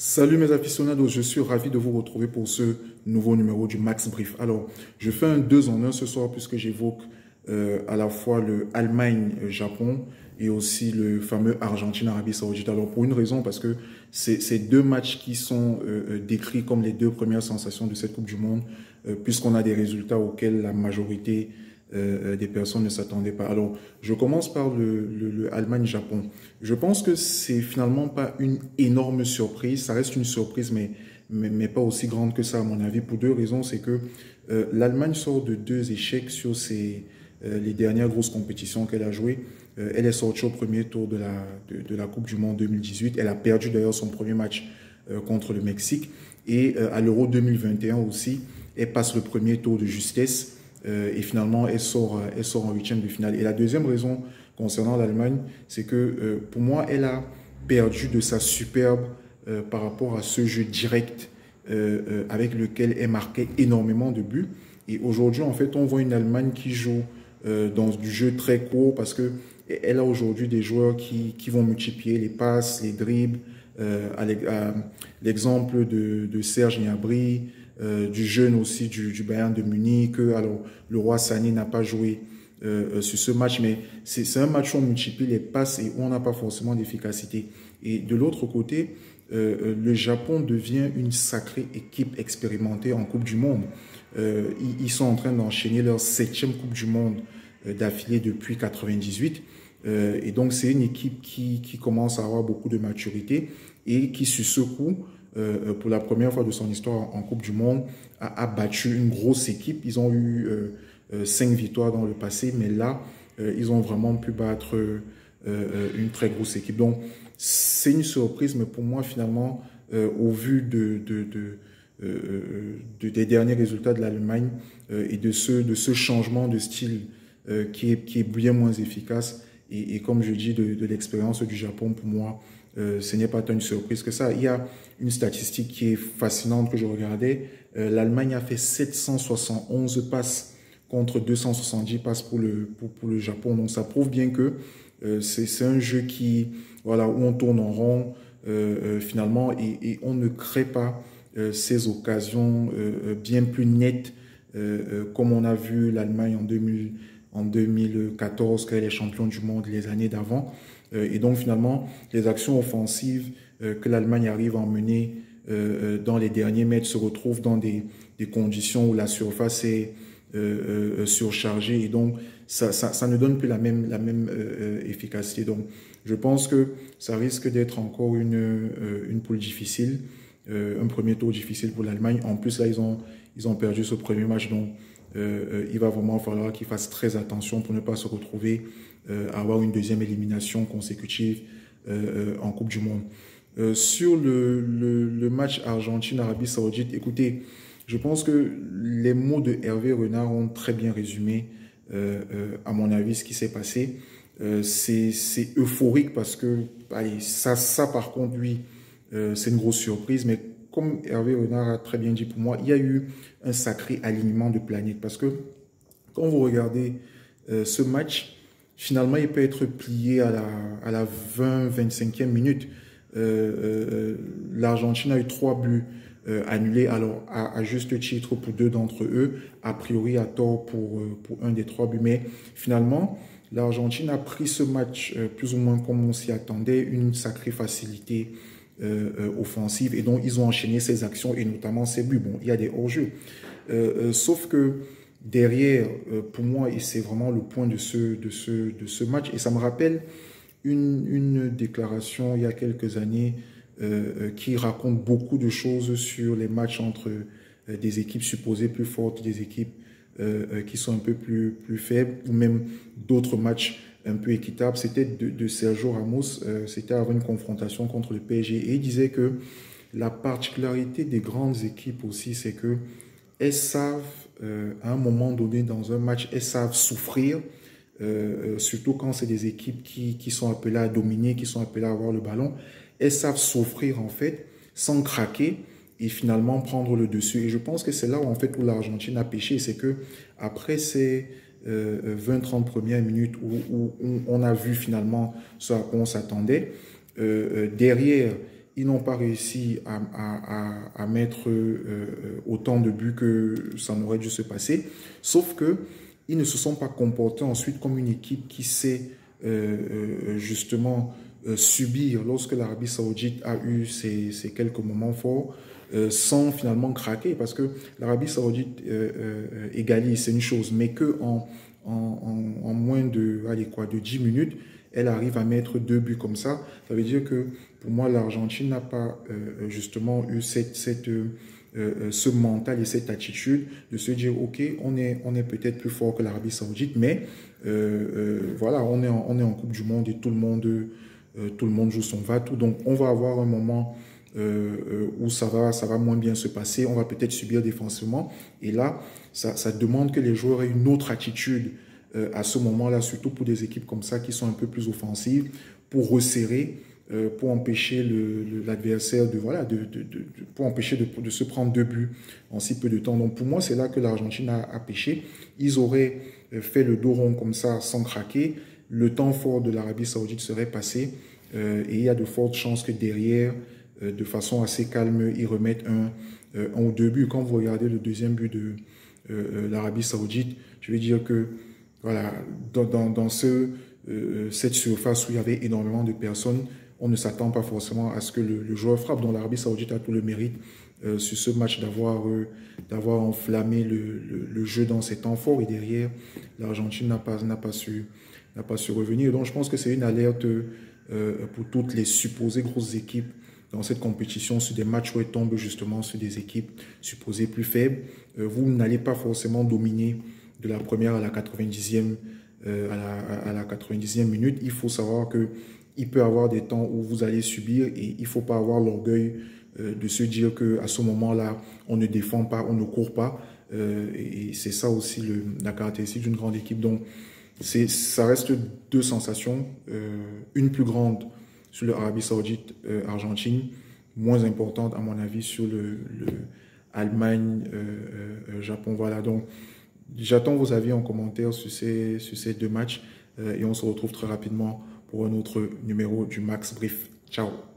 Salut mes aficionados, je suis ravi de vous retrouver pour ce nouveau numéro du Max Brief. Alors, je fais un 2 en 1 ce soir puisque j'évoque à la fois le Allemagne-Japon et aussi le fameux Argentine-Arabie Saoudite. Alors, pour une raison, parce que c'est deux matchs qui sont décrits comme les deux premières sensations de cette Coupe du Monde, puisqu'on a des résultats auxquels la majorité des personnes ne s'attendaient pas. Alors, je commence par le Allemagne-Japon. Je pense que c'est finalement pas une énorme surprise. Ça reste une surprise, mais pas aussi grande que ça, à mon avis, pour deux raisons. C'est que l'Allemagne sort de deux échecs sur les dernières grosses compétitions qu'elle a jouées. Elle est sortie au premier tour de la Coupe du Monde 2018. Elle a perdu d'ailleurs son premier match contre le Mexique. Et à l'Euro 2021 aussi, elle passe le premier tour de justesse. Et finalement, elle sort en huitième de finale. Et la deuxième raison concernant l'Allemagne, c'est que pour moi, elle a perdu de sa superbe par rapport à ce jeu direct avec lequel elle marquait énormément de buts. Et aujourd'hui, en fait, on voit une Allemagne qui joue dans du jeu très court parce que elle a aujourd'hui des joueurs qui vont multiplier les passes, les dribbles. À l'exemple de Serge Gnabry, du jeune aussi du Bayern de Munich. Alors, le roi Sané n'a pas joué sur ce match, mais c'est un match où on multiplie les passes et où on n'a pas forcément d'efficacité. Et de l'autre côté, le Japon devient une sacrée équipe expérimentée en Coupe du Monde. Ils sont en train d'enchaîner leur 7e Coupe du Monde d'affilée depuis 98. Et donc, c'est une équipe qui commence à avoir beaucoup de maturité et qui, sur ce coup, pour la première fois de son histoire en Coupe du Monde, a battu une grosse équipe. Ils ont eu 5 victoires dans le passé, mais là, ils ont vraiment pu battre une très grosse équipe. Donc, c'est une surprise, mais pour moi, finalement, au vu des derniers résultats de l'Allemagne et de ce changement de style qui est bien moins efficace, et comme je dis, de l'expérience du Japon, pour moi, ce n'est pas tant une surprise que ça. Il y a une statistique qui est fascinante que je regardais. L'Allemagne a fait 771 passes contre 270 passes pour le Japon. Donc ça prouve bien que c'est un jeu voilà, où on tourne en rond finalement et on ne crée pas ces occasions bien plus nettes comme on a vu l'Allemagne en 2014 quand elle est champion du monde les années d'avant. Et donc finalement, les actions offensives que l'Allemagne arrive à emmener dans les derniers mètres se retrouvent dans des conditions où la surface est surchargée et donc ça ne donne plus la même efficacité. Donc je pense que ça risque d'être encore une poule difficile, un premier tour difficile pour l'Allemagne. En plus là, ils ont perdu ce premier match, donc il va vraiment falloir qu'ils fassent très attention pour ne pas se retrouver à avoir une deuxième élimination consécutive en Coupe du Monde. Sur le match Argentine-Arabie Saoudite, écoutez, je pense que les mots de Hervé Renard ont très bien résumé, à mon avis, ce qui s'est passé. C'est euphorique parce que allez, ça par contre, lui, c'est une grosse surprise, mais comme Hervé Renard a très bien dit pour moi, il y a eu un sacré alignement de planètes parce que quand vous regardez ce match, finalement, il peut être plié à la 20-25e minute. L'Argentine a eu 3 buts annulés, alors à juste titre pour 2 d'entre eux, a priori à tort pour un des 3 buts. Mais finalement, l'Argentine a pris ce match plus ou moins comme on s'y attendait, une sacrée facilité offensive, et donc ils ont enchaîné ces actions et notamment ces buts. Bon, il y a des hors-jeux. Sauf que derrière, pour moi, et c'est vraiment le point de ce match, et ça me rappelle une déclaration il y a quelques années qui raconte beaucoup de choses sur les matchs entre des équipes supposées plus fortes, des équipes qui sont un peu plus faibles, ou même d'autres matchs un peu équitables. C'était de Sergio Ramos, c'était avant une confrontation contre le PSG, et il disait que la particularité des grandes équipes aussi, c'est que elles savent, à un moment donné dans un match, elles savent souffrir, surtout quand c'est des équipes qui sont appelées à dominer, qui sont appelées à avoir le ballon. Elles savent souffrir en fait, sans craquer et finalement prendre le dessus. Et je pense que c'est là où en fait où l'Argentine a péché, c'est que après ces 20-30 premières minutes où on a vu finalement ce à quoi on s'attendait, derrière, ils n'ont pas réussi à mettre autant de buts que ça n'aurait dû se passer. Sauf que ils ne se sont pas comportés ensuite comme une équipe qui sait justement subir lorsque l'Arabie Saoudite a eu ces quelques moments forts sans finalement craquer. Parce que l'Arabie Saoudite égalise, c'est une chose, mais qu'en en moins de, allez, quoi, de 10 minutes, elle arrive à mettre 2 buts comme ça. Ça veut dire que pour moi, l'Argentine n'a pas justement eu ce mental et cette attitude de se dire, OK, on est peut-être plus fort que l'Arabie Saoudite, mais voilà, on est en Coupe du Monde et tout le monde joue son va-tout. Donc, on va avoir un moment où ça va moins bien se passer. On va peut-être subir défensivement. Et là, ça demande que les joueurs aient une autre attitude à ce moment-là, surtout pour des équipes comme ça qui sont un peu plus offensives, pour resserrer, pour empêcher l'adversaire pour empêcher de se prendre 2 buts en si peu de temps. Donc pour moi, c'est là que l'Argentine a pêché. Ils auraient fait le dos rond comme ça sans craquer. Le temps fort de l'Arabie Saoudite serait passé et il y a de fortes chances que derrière, de façon assez calme, ils remettent un ou 2 buts. Quand vous regardez le deuxième but de l'Arabie Saoudite, je vais dire que voilà, dans cette surface où il y avait énormément de personnes, on ne s'attend pas forcément à ce que le joueur frappe. Donc l'Arabie Saoudite a tout le mérite sur ce match d'avoir enflammé le jeu dans ces temps forts. Et derrière, l'Argentine n'a pas su revenir. Donc je pense que c'est une alerte pour toutes les supposées grosses équipes dans cette compétition, sur des matchs où elles tombent justement sur des équipes supposées plus faibles. Vous n'allez pas forcément dominer de la première à la 90e, à la 90e minute. Il faut savoir qu'il peut y avoir des temps où vous allez subir et il ne faut pas avoir l'orgueil de se dire qu'à ce moment-là, on ne défend pas, on ne court pas. Et c'est ça aussi la caractéristique d'une grande équipe. Donc, ça reste 2 sensations. Une plus grande sur l'Arabie Saoudite, Argentine, moins importante à mon avis sur le Allemagne, Japon. Voilà, donc j'attends vos avis en commentaire sur ces 2 matchs et on se retrouve très rapidement pour un autre numéro du Max Brief. Ciao.